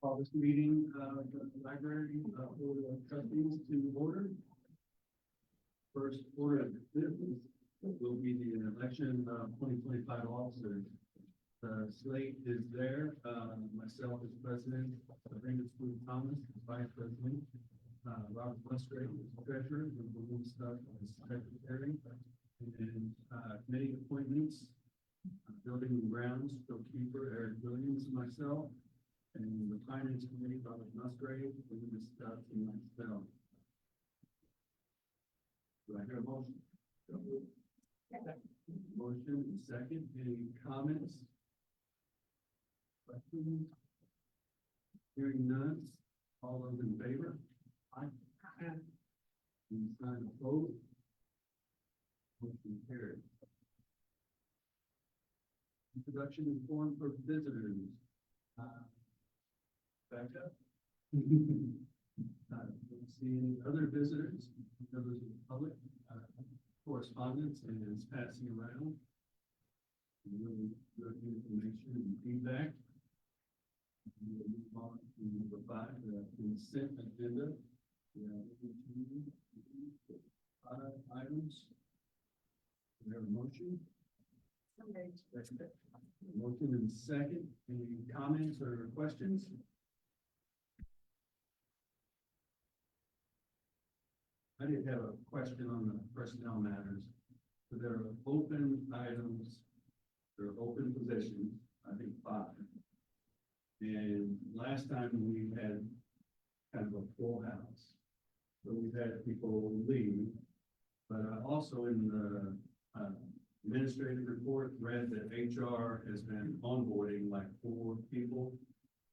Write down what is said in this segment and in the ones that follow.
Call this meeting of the library for the trustees to order. First order of business will be the election of 2025 officers. The slate is there. Myself as president, Vanderburgh Thomas as vice president, Robert Musgrave as treasurer, and Balloon Stuff as secretary, and committee appointments, building and grounds, Bill Keeper, Eric Williams, myself, and the finance committee, Robert Musgrave, Balloon Stuff, and myself. Do I hear a motion? Motion and second. Any comments? Questions? Hearing none. All those in favor? Aye. Any sign opposed? Motion carried. Introduction and form for visitors. Back up. Don't see any other visitors, members of the public. Correspondence is passing around. Really good information and feedback. We'll move on to number 5, the consent agenda. We have 5 items. We have a motion. Motion and second. Any comments or questions? I did have a question on the personnel matters. So there are open items, there are open positions, I think 5. And last time we had kind of a full house. So we've had people leave, but also in the administrative report read that HR has been onboarding like 4 people.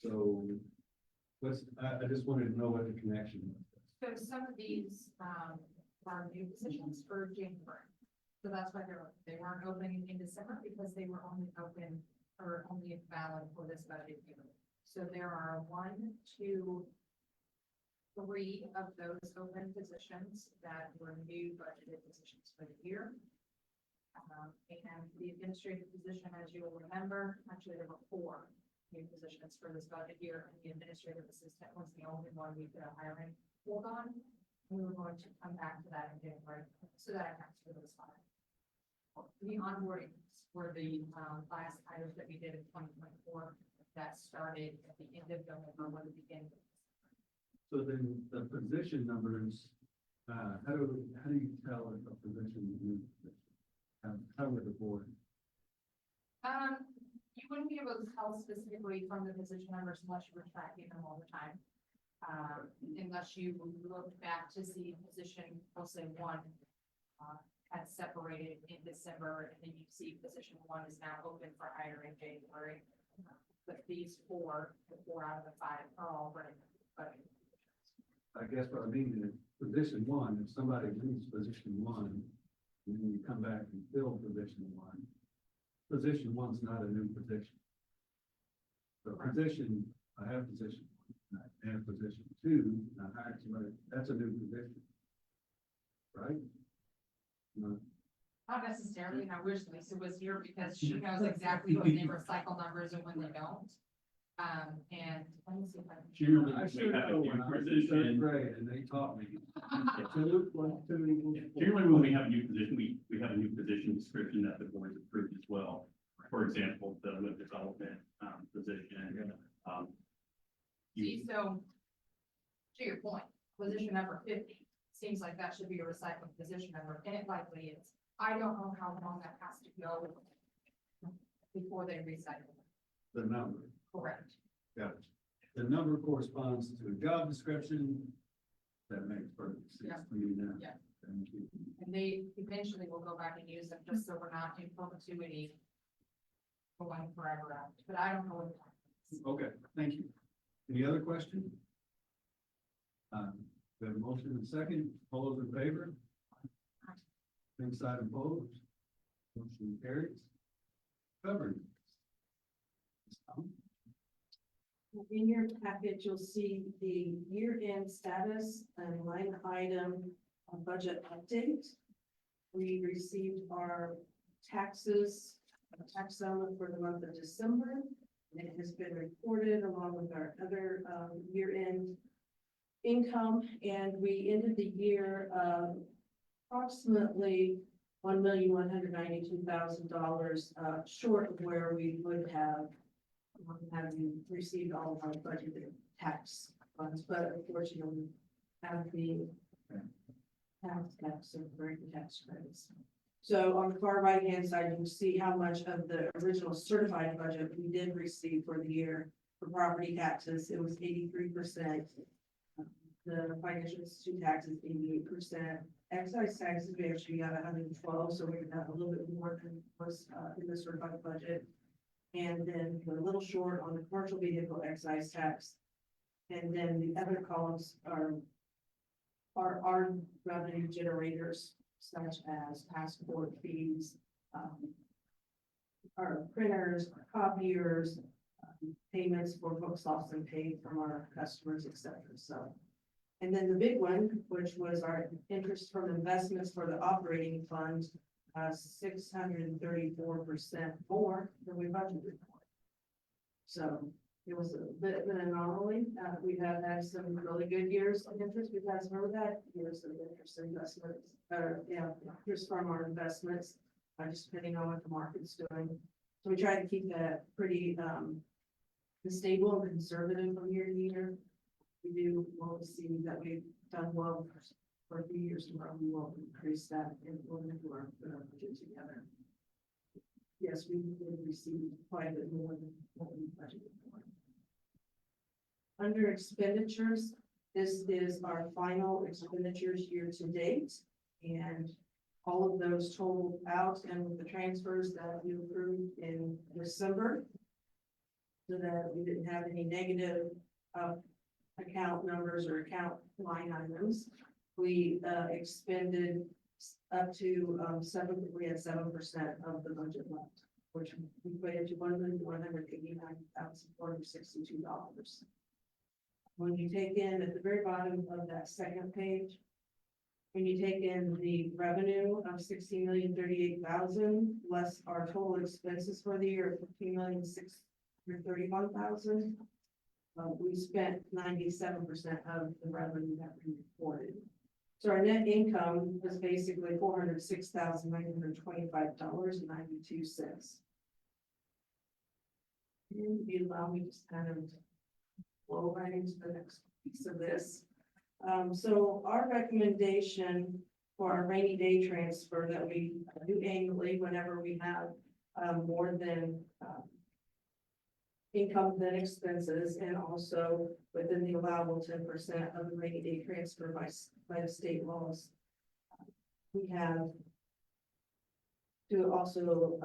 So I just wanted to know what the connection was. So some of these are new positions for January. So that's why they weren't opening in December, because they were only open or only valid for this budget year. So there are 1, 2, 3 of those open positions that were new budgeted positions for the year. And the administrative position, as you'll remember, actually there were 4 new positions for this budget year, and the administrative assistant was the only one we could hire in. Hold on, we were going to come back to that in January, so that accounts for those 5. The onboardings were the last items that we did in 2024 that started at the end of November or the beginning. So then the position numbers, how do you tell if a position is new position? How would the board? You wouldn't be able to tell specifically from the position numbers unless you were tracking them all the time. Unless you look back to see position, I'll say 1 had separated in December, and then you see position 1 is now open for hire in January. But these 4, the 4 out of the 5 are all running. I guess what I mean is position 1, if somebody leaves position 1, and then you come back and fill position 1, position 1's not a new position. So position, I have position 1, I have position 2, I hired somebody, that's a new position. Right? No. Not necessarily, and I wish Lisa was here because she knows exactly when they recycle numbers and when they don't. And let me see if I can. Generally, we have a new position. Great, and they taught me. Generally, when we have a new position, we have a new position description that the board approved as well. For example, the web development position. See, so to your point, position number 50 seems like that should be a recycling position number, and it likely is. I don't know how long that has to go before they recycle. The number. Correct. Got it. The number corresponds to a job description. That makes perfect sense to me now. Yeah. Thank you. And they eventually will go back and use them just so we're not in perpetuity going forever out. But I don't know what the time is. Okay, thank you. Any other questions? We have a motion and a second. All those in favor? Same side opposed? Motion carries. Governance. In your package, you'll see the year-end status and line item budget update. We received our taxes, tax sum for the month of December. It has been reported along with our other, year-end income, and we ended the year, approximately $1,192,000, short of where we would have having received all of our budgeted tax funds, but unfortunately have the tax and very tax credits. So on the far right hand side, you can see how much of the original certified budget we did receive for the year for property taxes. It was 83%. The financial institute taxes 88%. Excise taxes we actually got 112, so we got a little bit more than was in the certified budget. And then we're a little short on the commercial vehicle excise tax. And then the other columns are our revenue generators, such as passport fees, our printers, our copiers, payments for books lost and paid from our customers, etc. So, and then the big one, which was our interest from investments for the operating fund, 634% more than we budgeted for. So it was a bit of an anomaly. We have had some really good years of interest. We've had some really bad years of interest investments, interest from our investments, just depending on what the market's doing. So we try to keep that pretty stable and conservative from year to year. We do want to see that we've done well for a few years in a row. We will increase that and we'll do our budget together. Yes, we did receive quite a bit more than what we budgeted for. Under expenditures, this is our final expenditures year to date, and all of those totaled out and with the transfers that we approved in December, so that we didn't have any negative account numbers or account line items. We expended up to we had 7% of the budget left, which equated to $1,189,462. When you take in at the very bottom of that second page, when you take in the revenue of $16,038,000 less our total expenses for the year of $15,631,000, we spent 97% of the revenue that we reported. So our net income was basically $406,925.92. And if you allow me to just kind of blow right into the next piece of this. So our recommendation for our rainy day transfer that we do annually whenever we have more than income than expenses, and also within the allowable 10% of the rainy day transfer by the state laws. We have to also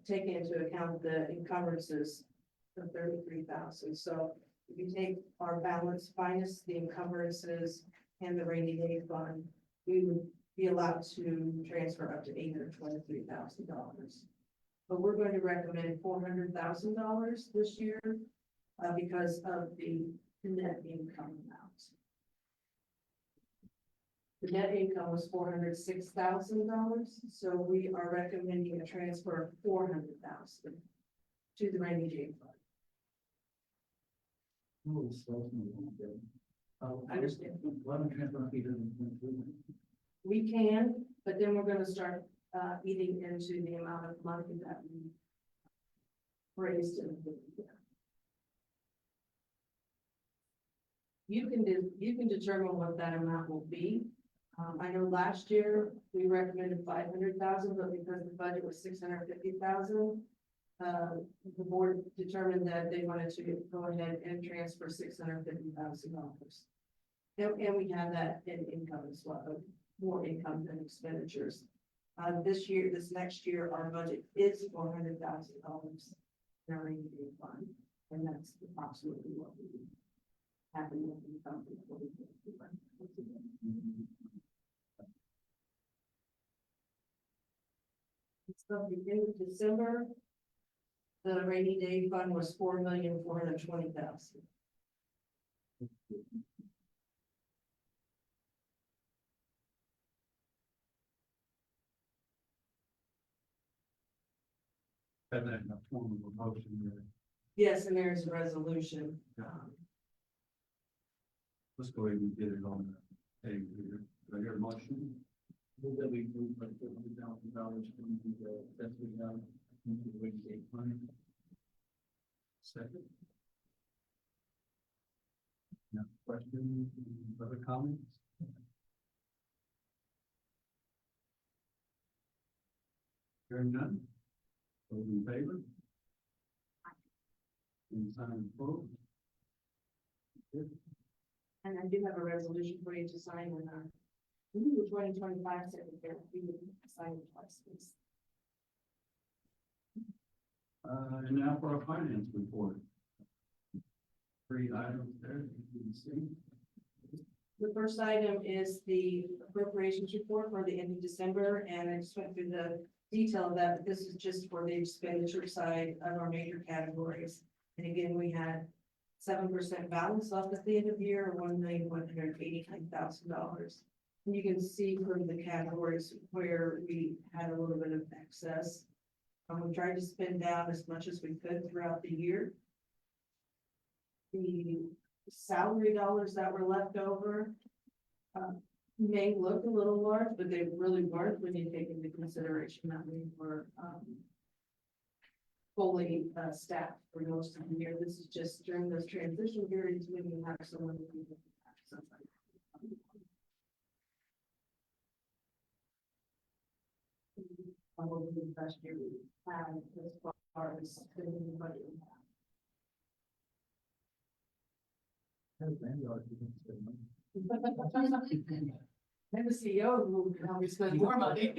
take into account the encumbrances of 33,000. So if you take our balance minus the encumbrances and the rainy day fund, we would be allowed to transfer up to $823,000. But we're going to recommend $400,000 this year because of the net income amount. The net income was $406,000, so we are recommending a transfer of $400,000 to the rainy day fund. I understand. We can, but then we're going to start eating into the amount of money that we raised in the year. You can determine what that amount will be. I know last year we recommended $500,000, but because the budget was $650,000, the board determined that they wanted to go ahead and transfer $650,000. And we have that in income as well, more income than expenditures. This next year, our budget is $400,000 in our rainy day fund, and that's approximately what we have in income. So at the end of December, the rainy day fund was $4,420,000. And then a form of a motion Yes, and there's a resolution. Let's go ahead and get it on the table here. Do I hear a motion? Move that we move like $400,000 from the testing out into the wage aid fund. Second. Now, questions, other comments? Hearing none. Those in favor? Any sign opposed? Good. And I do have a resolution for you to sign in, the 2025 secretary, you would sign it twice, please. And now for our finance report. 3 items there, you can see. The first item is the appropriations report for the end of December, and I just went through the detail of that, but this is just for the expenditure side of our major categories. And again, we had 7% balance left at the end of the year, $1,189,000. And you can see from the categories where we had a little bit of excess. We tried to spend down as much as we could throughout the year. The salary dollars that were left over may look a little large, but they really weren't when you take into consideration that we were fully staffed for most of the year. This is just during those transition periods when you have someone who can something. Probably the best year we had as far as spending the budget. And the CEO will probably spend more money.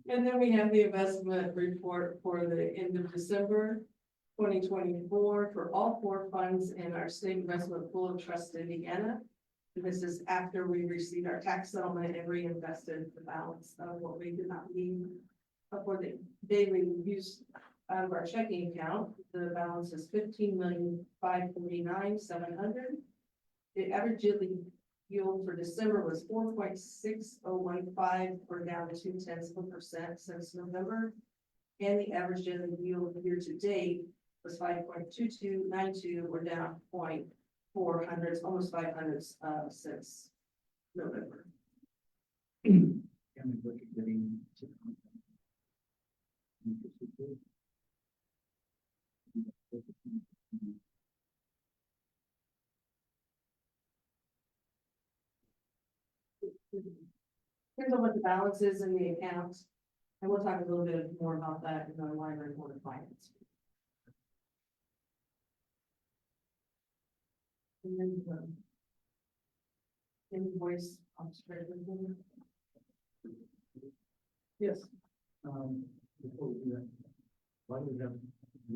And then we have the investment report for the end of December 2024 for all 4 funds in our state investment pool of trust Indiana. And this is after we received our tax settlement and reinvested the balance of what we did not need for the daily use out of our checking account. The balance is $15,549,700. The average yearly yield for December was 4.6015, or down 0.2% since November. And the average yearly yield year to date was 5.2292, or down 0.400, almost 500 since November. Can we look at getting to? Depends on what the balance is in the account, and we'll talk a little bit more about that in our library board of finance. And then the invoice on spread. Yes. Before we do that, why do we have,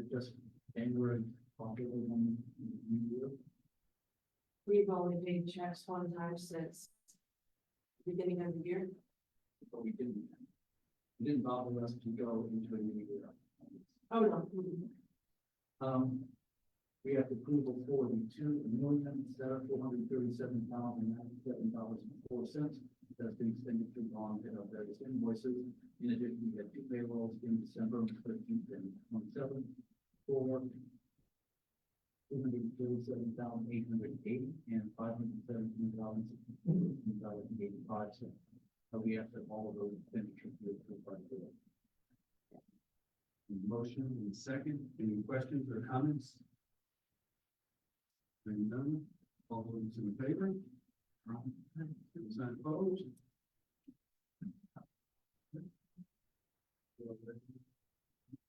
just January, October, one year? We've only paid checks one time since the beginning of the year. But we didn't bother us to go into a new year. Oh, no. We have approval for the $2,437,097.04. That's the expenditure on various invoices. In addition, we had 2 payrolls in December 13th and 27th for $237,880 and $517,085. So we have to have all of those expenditures be approved by the board. Motion and second. Any questions or comments? Hearing none, all those in favor? Sign opposed?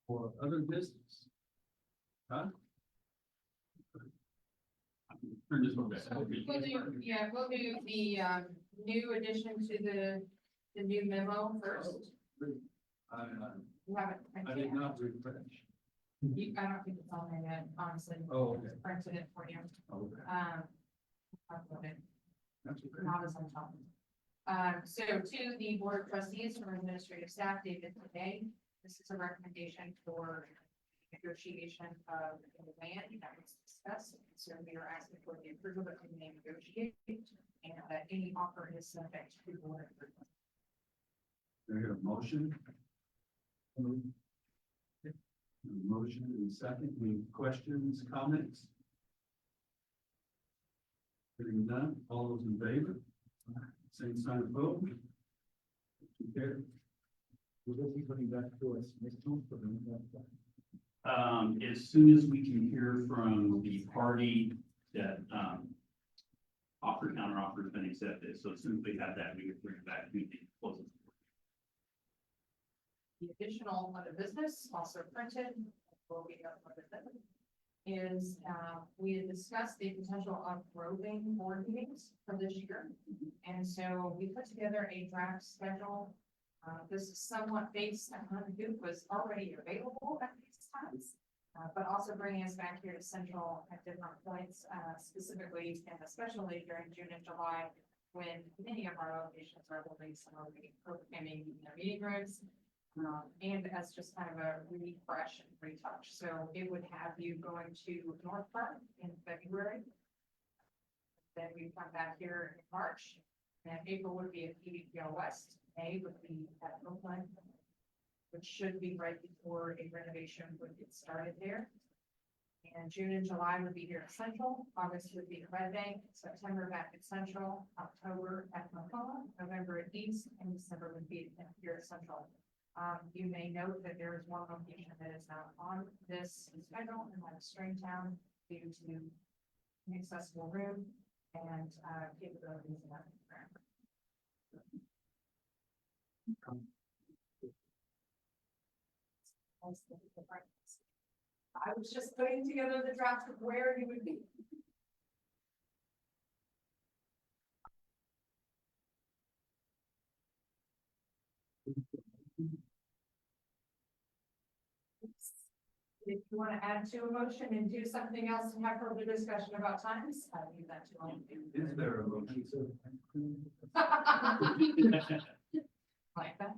For other business? Huh? Turn this one back. We'll do, yeah, we'll do the, new addition to the new memo first. You haven't, I did not refresh. I don't think it's on there yet, honestly. Oh, okay. Printed it for you. Okay. Uploaded, That's okay. not as on top. So to the board of trustees from administrative staff, David today, this is a recommendation for negotiation of the land that was discussed. So we are asking for the approval that we may negotiate, and that any offer is subject to board approval. Do I hear a motion? Motion and second, any questions, comments? Hearing none, all those in favor? Same sign of vote. Okay. Will this be coming back to us next month? As soon as we can hear from the party that, counter offer has been accepted, so as soon as we have that, we can bring it back to the closing. The additional other business also printed, will be up with it, is, we had discussed the potential of roving board meetings for this year. And so we put together a draft schedule. This is somewhat based on who was already available at these times, but also bringing us back here to Central at different points, specifically and especially during June and July, when many of our locations are holding some of the programming in their meeting rooms. And as just kind of a refresh and retouch. So it would have you going to North Park in February. Then we come back here in March, and April would be at EVPL West. May would be at Oakland, which should be right before a renovation would get started there. And June and July would be here at Central. August would be at Red Bank. September back at Central. October at Macomb. November at East, and December would be here at Central. You may note that there is one location that is not on this schedule, and that's Stringtown, due to inaccessible room and capabilities in that program. I was just putting together the draft of where he would be. If you want to add to a motion and do something else and have further discussion about times, I leave that to all of you. Is there a motion? Like that?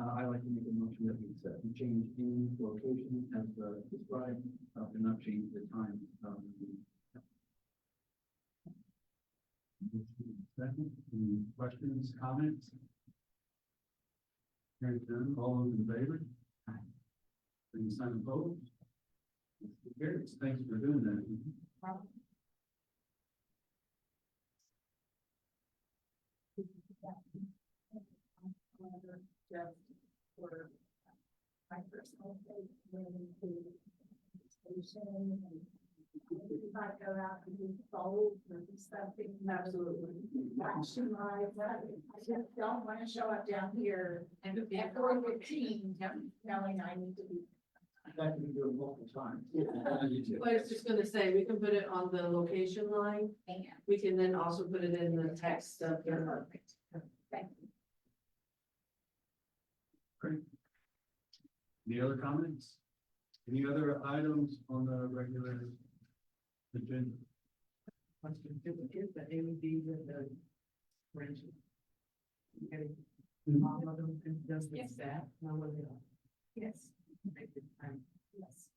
I'd like to make a motion that we accept and change any location as described, and not change the time. Second, any questions, comments? Hearing none, all those in favor? Please sign opposed. Carries. Thanks for doing that. For my personal station. If I go out and do bold and stuff, Absolutely. watching my, I just don't want to show up down here and at 4:15, knowing I need to be. That can be doing multiple times. I was just gonna say, we can put it on the location line. And We can then also put it in the text of the. perfect. Thank you. Great. Any other comments? Any other items on the regular agenda? What's the duplicate, the LEDs and the branches? All of them, and does the Yes. staff know what they are? Yes, Make it time. yes.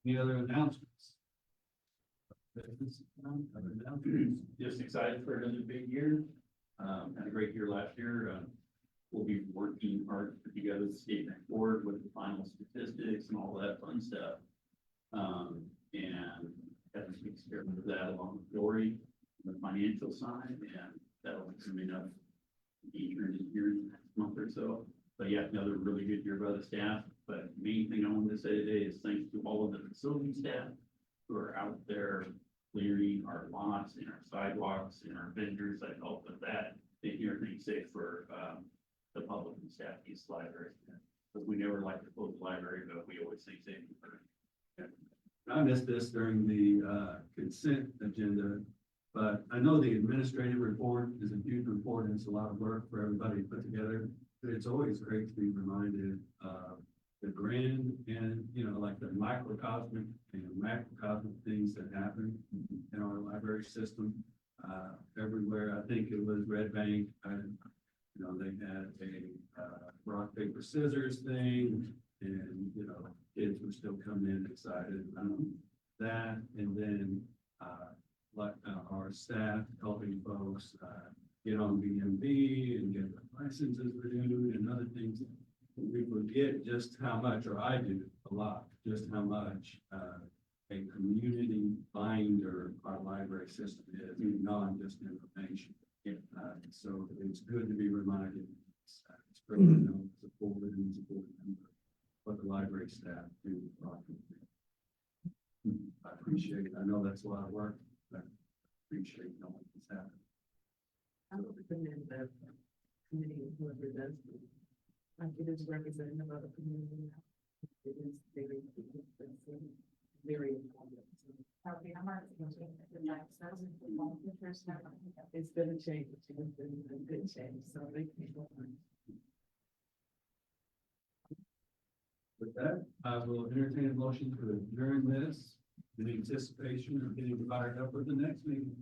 Any other announcements? Business, other announcements? Just excited for another big year. Had a great year last year. We'll be working hard to put together the statement board with the final statistics and all that fun stuff. And Kevin takes care of that along with Dory on the financial side, and that'll be coming up here in the next month or so. But yeah, another really good year by the staff. But main thing I wanted to say today is thanks to all of the facility staff who are out there clearing our lots and our sidewalks and our vendors that help with that, making everything safe for the public and staff at East Library. Because we never like to close the library, but we always say safety first. I missed this during the consent agenda, but I know the administrative report is a huge report and it's a lot of work for everybody to put together. But it's always great to be reminded of the grand and, you know, like the microcosmic and macrocosmic things that happen in our library system. Everywhere, I think it was Red Bank, you know, they had a rock, paper, scissors thing, and, you know, kids were still coming in excited about that. And then like, our staff helping folks, get on BMV and get their licenses renewed and other things. We forget just how much, or I do a lot, just how much, a community binder our library system is, beyond just information. So it's good to be reminded, it's great to know, support and support member, what the library staff do. I appreciate it. I know that's a lot of work, but I appreciate knowing what's happening. I don't recommend that committee, whoever does, like it is representative of the community. It is very, very important. Okay, I'm already going to change it. That's the interest. It's been a change, it's been a good change, so thank you. With that, I will entertain a motion to adjourn this in anticipation of getting fired up for the next meeting.